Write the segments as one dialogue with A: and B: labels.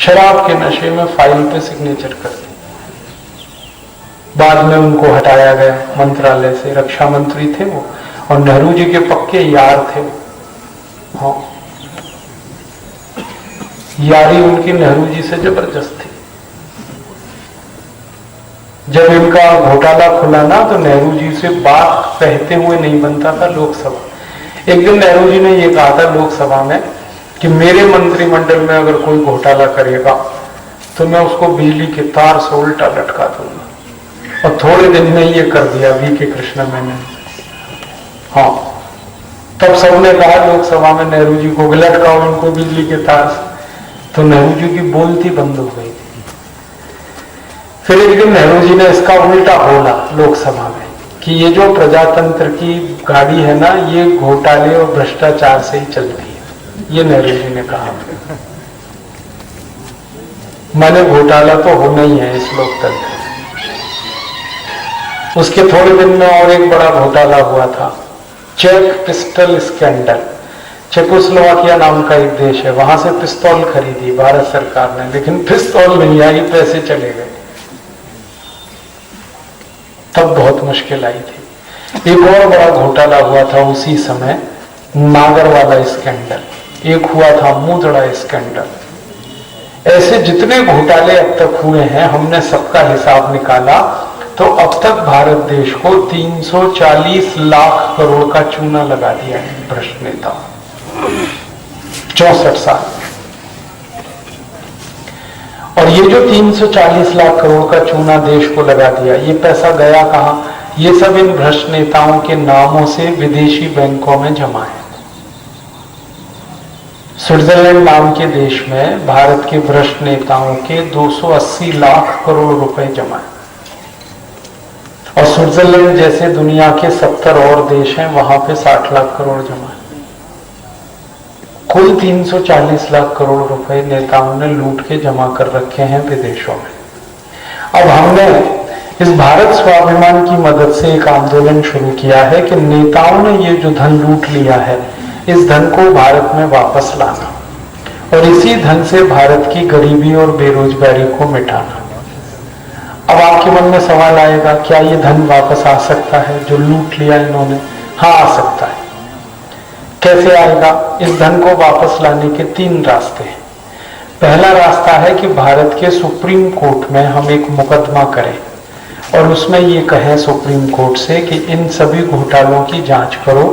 A: शराब के नशे में फाइल पे सिग्नेचर कर दी। बाद में उनको हटाया गया मंत्रालय से, रक्षा मंत्री थे वो, और नेहरू जी के पक्के यार थे। हाँ, यारी उनकी नेहरू जी से जबरदस्त थी। जब इनका घोटाला खुला ना, तो नेहरू जी से बात कहते हुए नहीं बनता था लोकसभा। एक दिन नेहरू जी ने यह कहा था लोकसभा में कि मेरे मंत्रिमंडल में अगर कोई घोटाला करेगा तो मैं उसको बिजली के तार से उल्टा लटका दूंगा। और थोड़े दिन में ये कर दिया वी.के. कृष्णा मैंने। हाँ, तब सबने कहा लोकसभा में नेहरू जी को लटकाओ उनको बिजली के तार से, तो नेहरू जी की बोलती बंद हो गई थी। फिर एक दिन नेहरू जी ने इसका उल्टा बोला लोकसभा में कि ये जो प्रजातंत्र की गाड़ी है ना, ये घोटाले और भ्रष्टाचार से ही चलती है। ये नेहरू जी ने कहा। माने घोटाला तो होना ही है इस लोकतंत्र में। उसके थोड़े दिन में और एक बड़ा घोटाला हुआ था, चेक पिस्टल स्कैंडल। चेकोस्लोवाकिया नाम का एक देश है, वहां से पिस्तौल खरीदी भारत सरकार ने, लेकिन पिस्तौल नहीं आई, पैसे चले गए। तब बहुत मुश्किल आई थी। एक और बड़ा घोटाला हुआ था उसी समय, नागरवाला स्कैंडल। एक हुआ था मुद्रा स्कैंडल। ऐसे जितने घोटाले अब तक हुए हैं, हमने सबका हिसाब निकाला तो अब तक भारत देश को 340 लाख करोड़ का चूना लगा दिया है भ्रष्ट नेता। 64 साल। और ये जो 340 लाख करोड़ का चूना देश को लगा दिया, ये पैसा गया कहां? ये सब इन भ्रष्ट नेताओं के नामों से विदेशी बैंकों में जमा है। स्विट्जरलैंड नाम के देश में भारत के भ्रष्ट नेताओं के 280 लाख करोड़ रुपए जमा है। और स्विट्जरलैंड जैसे दुनिया के 70 और देश हैं, वहां पे 60 लाख करोड़ जमा है। कुल 340 लाख करोड़ रुपए नेताओं ने लूट के जमा कर रखे हैं विदेशों में। अब हमने इस भारत स्वाभिमान की मदद से एक आंदोलन शुरू किया है कि नेताओं ने ये जो धन लूट लिया है, इस धन को भारत में वापस लाना और इसी धन से भारत की गरीबी और बेरोजगारी को मिटाना। अब आपके मन में सवाल आएगा, क्या ये धन वापस आ सकता है जो लूट लिया इन्होंने? हाँ, आ सकता है। कैसे आएगा? इस धन को वापस लाने के 3 रास्ते हैं। पहला रास्ता है कि भारत के सुप्रीम कोर्ट में हम एक मुकदमा करें और उसमें ये कहें सुप्रीम कोर्ट से कि इन सभी घोटालों की जांच करो,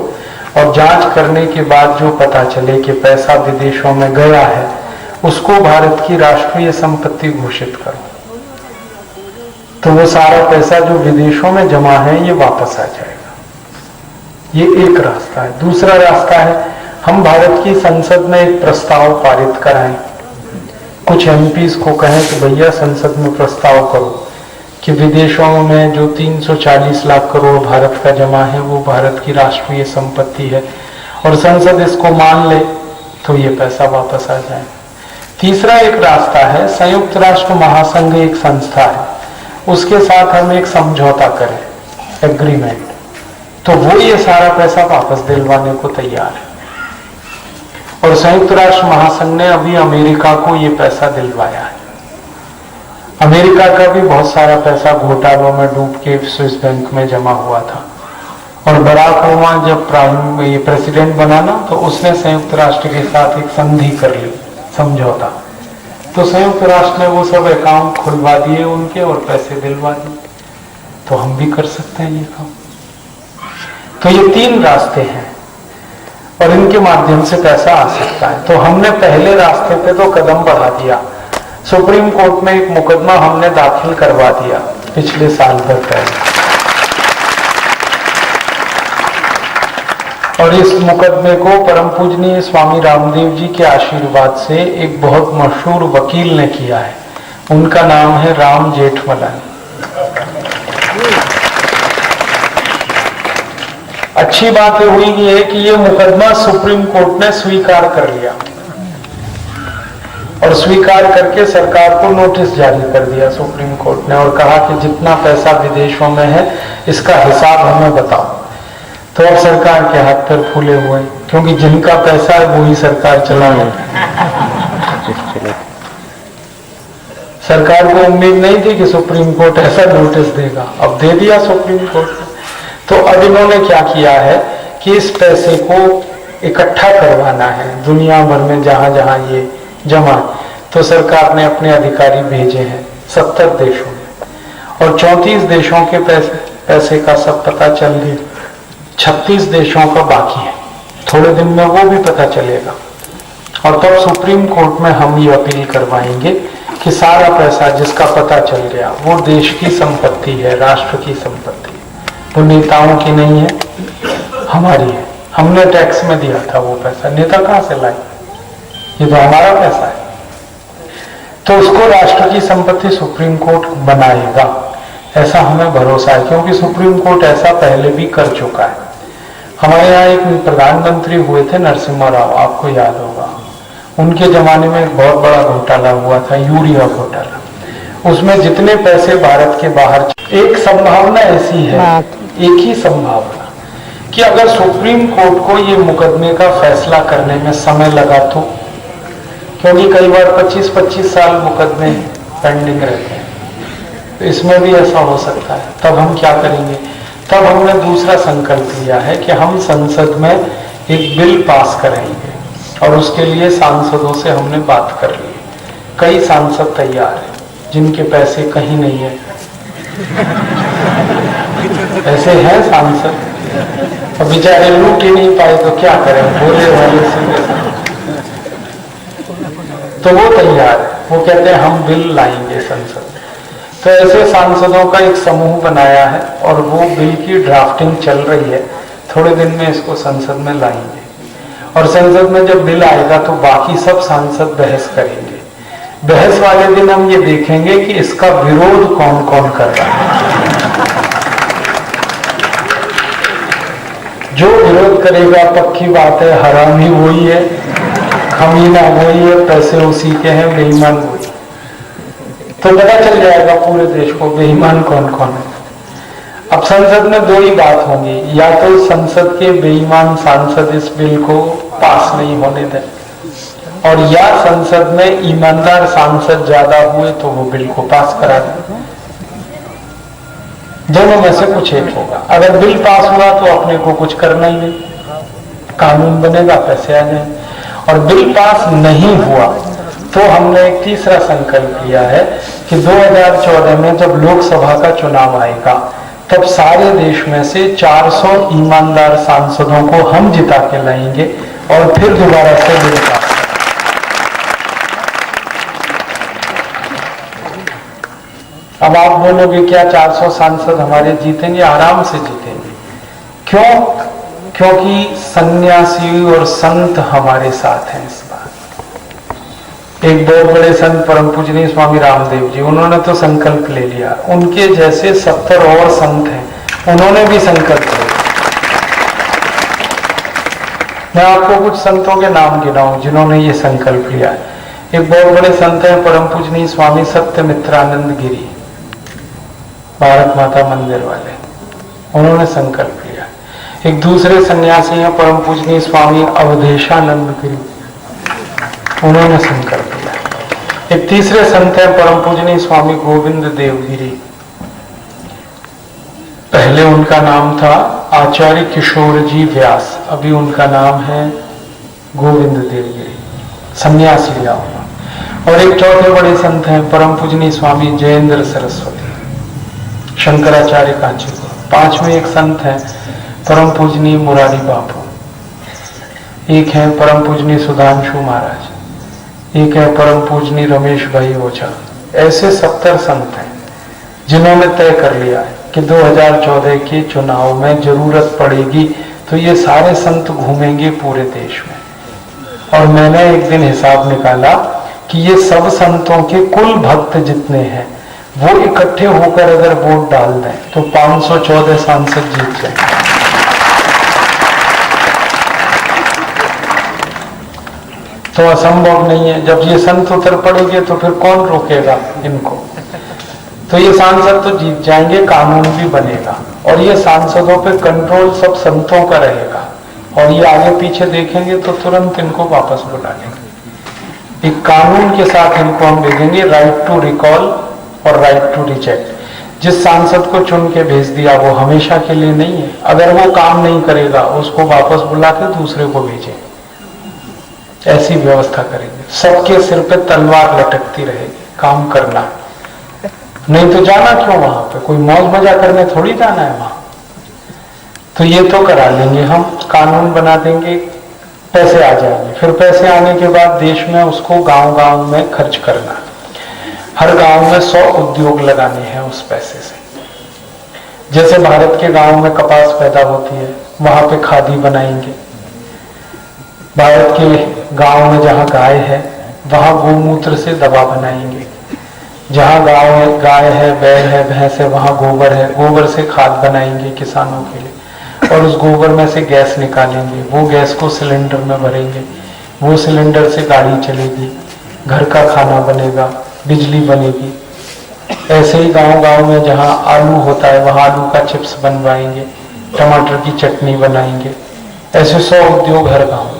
A: और जांच करने के बाद जो पता चले कि पैसा विदेशों में गया है, उसको भारत की राष्ट्रीय संपत्ति घोषित करो। तो वो सारा पैसा जो विदेशों में जमा है, ये वापस आ जाएगा। ये एक रास्ता है। दूसरा रास्ता है, हम भारत की संसद में एक प्रस्ताव पारित कराएं। कुछ एमपीज को कहें कि भैया संसद में प्रस्ताव करो कि विदेशों में जो 340 लाख करोड़ भारत का जमा है, वो भारत की राष्ट्रीय संपत्ति है, और संसद इसको मान ले तो ये पैसा वापस आ जाए। तीसरा एक रास्ता है, संयुक्त राष्ट्र महासंघ एक संस्था है, उसके साथ हम एक समझौता करें, एग्रीमेंट, तो वो ये सारा पैसा वापस दिलवाने को तैयार है। और संयुक्त राष्ट्र महासंघ ने अभी अमेरिका को ये पैसा दिलवाया है। अमेरिका का भी बहुत सारा पैसा घोटालों में डूब के स्विस बैंक में जमा हुआ था, और बराक ओबामा जब प्रेसिडेंट बना ना, तो उसने संयुक्त राष्ट्र के साथ एक संधि कर ली, समझौता। तो संयुक्त राष्ट्र ने वो सब अकाउंट खुलवा दिए उनके और पैसे दिलवा दिए। तो हम भी कर सकते हैं ये काम। तो ये 3 रास्ते हैं और इनके माध्यम से पैसा आ सकता है। तो हमने पहले रास्ते पे तो कदम बढ़ा दिया। सुप्रीम कोर्ट में एक मुकदमा हमने दाखिल करवा दिया पिछले साल भर पहले, और इस मुकदमे को परम पूजनीय स्वामी रामदेव जी के आशीर्वाद से एक बहुत मशहूर वकील ने किया है। उनका नाम है राम जेठमलानी। अच्छी बात हुई ये है कि ये मुकदमा सुप्रीम कोर्ट ने स्वीकार कर लिया, और स्वीकार करके सरकार को नोटिस जारी कर दिया सुप्रीम कोर्ट ने, और कहा कि जितना पैसा विदेशों में है इसका हिसाब हमें बताओ। तो अब सरकार के हाथ पर फूले हुए, क्योंकि जिनका पैसा है वही सरकार चला रही है। सरकार को उम्मीद नहीं थी कि सुप्रीम कोर्ट ऐसा नोटिस देगा, अब दे दिया सुप्रीम कोर्ट ने। तो अब इन्होंने क्या किया है कि इस पैसे को इकट्ठा करवाना है दुनिया भर में जहां जहां ये जमा, तो सरकार ने अपने अधिकारी भेजे हैं 70 देशों में और 34 देशों के पैसे का सब पता चल गया, 36 देशों का बाकी है, थोड़े दिन में वो भी पता चलेगा। और तब सुप्रीम कोर्ट में हम ये अपील करवाएंगे कि सारा पैसा जिसका पता चल गया वो देश की संपत्ति है, राष्ट्र की संपत्ति है, वो नेताओं की नहीं है, हमारी है। हमने टैक्स में दिया था वो पैसा, नेता कहां से लाए, ये तो हमारा पैसा है। तो उसको राष्ट्र की संपत्ति सुप्रीम कोर्ट बनाएगा, ऐसा हमें भरोसा है, क्योंकि सुप्रीम कोर्ट ऐसा पहले भी कर चुका है। हमारे यहाँ एक प्रधानमंत्री हुए थे नरसिम्हा राव, आपको याद होगा, उनके जमाने में एक बहुत बड़ा घोटाला हुआ था, यूरिया घोटाला। उसमें जितने पैसे भारत के बाहर, एक संभावना ऐसी है, एक ही संभावना कि अगर सुप्रीम कोर्ट को ये मुकदमे का फैसला करने में समय लगा तो, क्योंकि कई बार 25-25 साल मुकदमे पेंडिंग रहते हैं, तो इसमें भी ऐसा हो सकता है। तब हम क्या करेंगे, तब हमने दूसरा संकल्प लिया है कि हम संसद में एक बिल पास करेंगे और उसके लिए सांसदों से हमने बात कर ली। कई सांसद तैयार हैं जिनके पैसे कहीं नहीं है, ऐसे हैं सांसद, अब बेचारे लूट ही नहीं पाए तो क्या करें, भोले वाले से। तो वो तैयार है, वो कहते हैं हम बिल लाएंगे संसद। तो ऐसे सांसदों का एक समूह बनाया है और वो बिल की ड्राफ्टिंग चल रही है, थोड़े दिन में इसको संसद में लाएंगे और संसद में जब बिल आएगा तो बाकी सब सांसद बहस करेंगे। बहस वाले दिन हम ये देखेंगे कि इसका विरोध कौन कौन कर रहा है। जो विरोध करेगा पक्की बात है हरामी वही है, खमीना वही है, पैसे उसी के हैं, बेईमान वही। तो पता चल जाएगा पूरे देश को बेईमान कौन कौन है। अब संसद में दो ही बात होंगी, या तो संसद के बेईमान सांसद इस बिल को पास नहीं होने दें, और या संसद में ईमानदार सांसद ज्यादा हुए तो वो बिल को पास करा दें। दोनों में से कुछ एक होगा। अगर बिल पास हुआ तो अपने को कुछ करना ही नहीं, कानून बनेगा, पैसे आ जाए। और बिल पास नहीं हुआ तो हमने एक तीसरा संकल्प लिया है कि 2014 में जब लोकसभा का चुनाव आएगा तब सारे देश में से 400 ईमानदार सांसदों को हम जिता के लाएंगे और फिर दोबारा से बिल पास। अब आप बोलोगे क्या 400 सांसद हमारे जीतेंगे? आराम से जीतेंगे। क्यों? क्योंकि सन्यासी और संत हमारे साथ हैं इस बार। एक बहुत बड़े संत परम पूजनीय स्वामी रामदेव जी, उन्होंने तो संकल्प ले लिया, उनके जैसे 70 और संत हैं, उन्होंने भी संकल्प लिया। मैं आपको कुछ संतों के नाम गिनाऊं जिन्होंने ये संकल्प लिया। एक बहुत बड़े संत हैं परम पूजनीय स्वामी सत्यमित्रानंद गिरी, भारत माता मंदिर वाले, उन्होंने संकल्प लिया। एक दूसरे सन्यासी हैं परम पूजनीय स्वामी अवधेशानंद गिरी, उन्होंने संकल्प लिया। एक तीसरे संत हैं परम पूजनीय स्वामी गोविंद देव गिरी, पहले उनका नाम था आचार्य किशोर जी व्यास, अभी उनका नाम है गोविंद देव गिरी, सन्यासी लिया उन्होंने। और एक चौथे बड़े संत हैं परम पूजनीय स्वामी जयेंद्र सरस्वती, शंकराचार्य कांचीपुर। पांचवें एक संत हैं परम पूजनीय मुरारी बापू, एक है परम पूजनीय सुधांशु महाराज, एक है परम पूजनीय रमेश भाई ओझा। ऐसे 70 संत हैं जिन्होंने तय कर लिया है कि 2014 के चुनाव में जरूरत पड़ेगी तो ये सारे संत घूमेंगे पूरे देश में। और मैंने एक दिन हिसाब निकाला कि ये सब संतों के कुल भक्त जितने हैं वो इकट्ठे होकर अगर वोट डाल दें तो 514 सांसद जीत जाएंगे। तो असंभव नहीं है। जब ये संत उतर पड़ेंगे तो फिर कौन रोकेगा इनको? तो ये सांसद तो जीत जाएंगे, कानून भी बनेगा और ये सांसदों पे कंट्रोल सब संतों का रहेगा। और ये आगे पीछे देखेंगे तो तुरंत इनको वापस बुला लेंगे। एक कानून के साथ इनको हम भेजेंगे, राइट टू रिकॉल और राइट टू रिजेक्ट। जिस सांसद को चुन के भेज दिया वो हमेशा के लिए नहीं है, अगर वो काम नहीं करेगा उसको वापस बुला के दूसरे को भेजें, ऐसी व्यवस्था करेंगे। सबके सिर पे तलवार लटकती रहेगी, काम करना, नहीं तो जाना क्यों वहां पे, कोई मौज मजा करने थोड़ी जाना है वहां। तो ये तो करा लेंगे हम, कानून बना देंगे, पैसे आ जाएंगे। फिर पैसे आने के बाद देश में उसको गांव गांव में खर्च करना, हर गांव में 100 उद्योग लगाने हैं उस पैसे से। जैसे भारत के गांव में कपास पैदा होती है, वहां पे खादी बनाएंगे। भारत के गांव में जहां गाय है वहां गोमूत्र से दवा बनाएंगे। जहां गाय है, बैल है, भैंस है, वहां गोबर है, गोबर से खाद बनाएंगे किसानों के लिए। और उस गोबर में से गैस निकालेंगे, वो गैस को सिलेंडर में भरेंगे, वो सिलेंडर से गाड़ी चलेगी, घर का खाना बनेगा, बिजली बनेगी। ऐसे ही गांव गांव में जहां आलू होता है वहां आलू का चिप्स बनवाएंगे, टमाटर की चटनी बनाएंगे। ऐसे 100 उद्योग हर गांव में,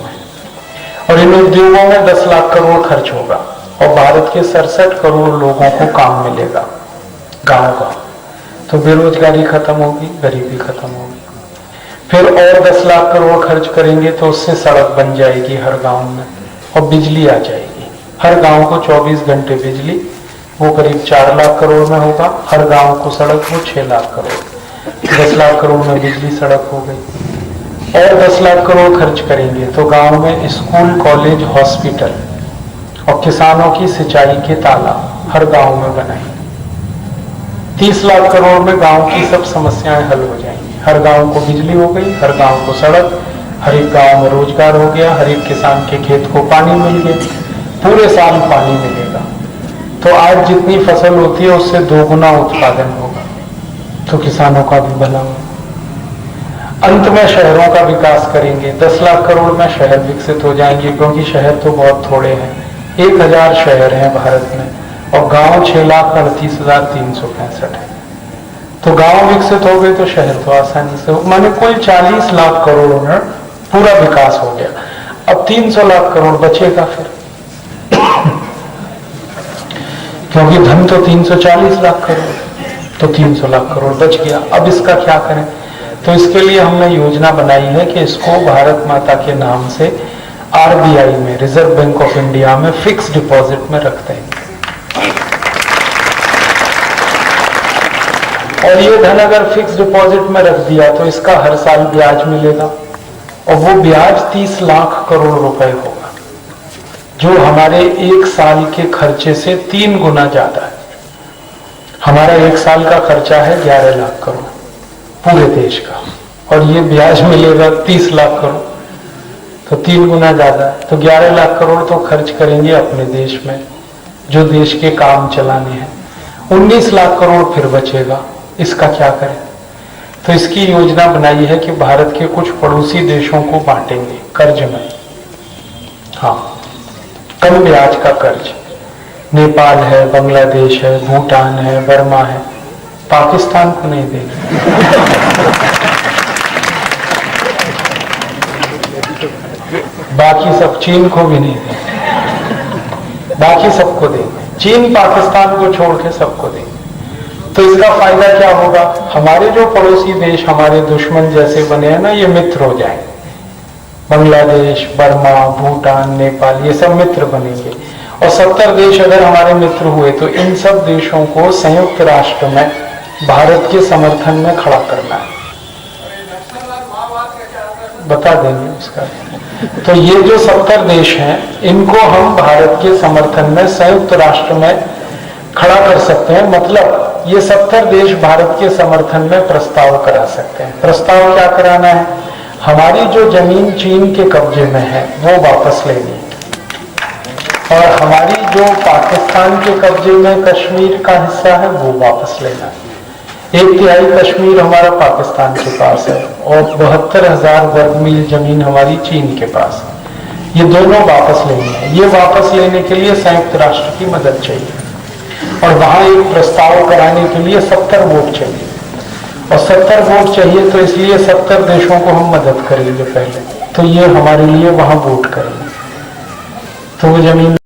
A: और इन उद्योगों में 10 लाख करोड़ खर्च होगा और भारत के 67 करोड़ लोगों को काम मिलेगा गांव गांव। तो बेरोजगारी खत्म होगी, गरीबी खत्म होगी। फिर और 10 लाख करोड़ खर्च करेंगे तो उससे सड़क बन जाएगी हर गांव में, और बिजली आ जाएगी हर गांव को 24 घंटे बिजली, वो करीब 4 लाख करोड़ में होगा। हर गांव को सड़क, वो 6 लाख करोड़। 10 लाख करोड़ में बिजली सड़क हो गई। और 10 लाख करोड़ खर्च करेंगे तो गांव में स्कूल, कॉलेज, हॉस्पिटल और किसानों की सिंचाई के तालाब हर गांव में बनाएंगे। 30 लाख करोड़ में गांव की सब समस्याएं हल हो जाएंगी। हर गांव को बिजली हो गई, हर गांव को सड़क, हर एक गांव में रोजगार हो गया, हर एक किसान के खेत को पानी मिल गया, पूरे साल पानी मिलेगा। तो आज जितनी फसल होती है उससे 2 गुना उत्पादन होगा, तो किसानों का भी भला होगा। अंत में शहरों का विकास करेंगे। 10 लाख करोड़ में शहर विकसित हो जाएंगे, क्योंकि शहर तो बहुत थोड़े हैं, 1000 शहर हैं भारत में और गांव 6,38,365 है। तो गांव विकसित हो गए तो शहर तो आसानी से, माने कुल 40 लाख करोड़ में पूरा विकास हो गया। अब 300 लाख करोड़ बचेगा फिर, क्योंकि धन तो 340 लाख करोड़, तो 300 लाख करोड़ बच गया। अब इसका क्या करें? तो इसके लिए हमने योजना बनाई है कि इसको भारत माता के नाम से RBI में, रिजर्व बैंक ऑफ इंडिया में फिक्स डिपॉजिट में रखते हैं। और ये धन अगर फिक्स डिपॉजिट में रख दिया तो इसका हर साल ब्याज मिलेगा, और वो ब्याज 30 लाख करोड़ रुपए होगा, जो हमारे 1 साल के खर्चे से 3 गुना ज्यादा है। हमारा 1 साल का खर्चा है 11 लाख करोड़ पूरे देश का, और ये ब्याज मिलेगा 30 लाख करोड़, तो 3 गुना ज्यादा है। तो 11 लाख करोड़ तो खर्च करेंगे अपने देश में, जो देश के काम चलाने हैं। 19 लाख करोड़ फिर बचेगा, इसका क्या करें? तो इसकी योजना बनाई है कि भारत के कुछ पड़ोसी देशों को बांटेंगे कर्ज में। हाँ, कम ब्याज का कर्ज। नेपाल है, बांग्लादेश है, भूटान है, बर्मा है, पाकिस्तान को नहीं देंगे। बाकी सब, चीन को भी नहीं देंगे, बाकी सबको देंगे। चीन, पाकिस्तान को छोड़ के सबको देंगे। तो इसका फायदा क्या होगा? हमारे जो पड़ोसी देश हमारे दुश्मन जैसे बने हैं ना, ये मित्र हो जाएंगे। बांग्लादेश, बर्मा, भूटान, नेपाल, ये सब मित्र बनेंगे। और 70 देश अगर हमारे मित्र हुए तो इन सब देशों को संयुक्त राष्ट्र में भारत के समर्थन में खड़ा करना है। बता देंगे उसका। तो ये जो 70 देश हैं, इनको हम भारत के समर्थन में संयुक्त राष्ट्र में खड़ा कर सकते हैं। मतलब ये 70 देश भारत के समर्थन में प्रस्ताव करा सकते हैं। प्रस्ताव क्या कराना है? हमारी जो जमीन चीन के कब्जे में है वो वापस लेनी है, और हमारी जो पाकिस्तान के कब्जे में कश्मीर का हिस्सा है वो वापस लेना है। 1/3 कश्मीर हमारा पाकिस्तान के पास है और 72,000 वर्ग मील जमीन हमारी चीन के पास है। ये दोनों वापस लेनी है। ये वापस लेने के लिए संयुक्त राष्ट्र की मदद चाहिए, और वहां एक प्रस्ताव कराने के लिए 70 वोट चाहिए, और 70 वोट चाहिए। तो इसलिए 70 देशों को हम मदद करेंगे पहले, तो ये हमारे लिए वहां वोट करेंगे, तो वो जमीन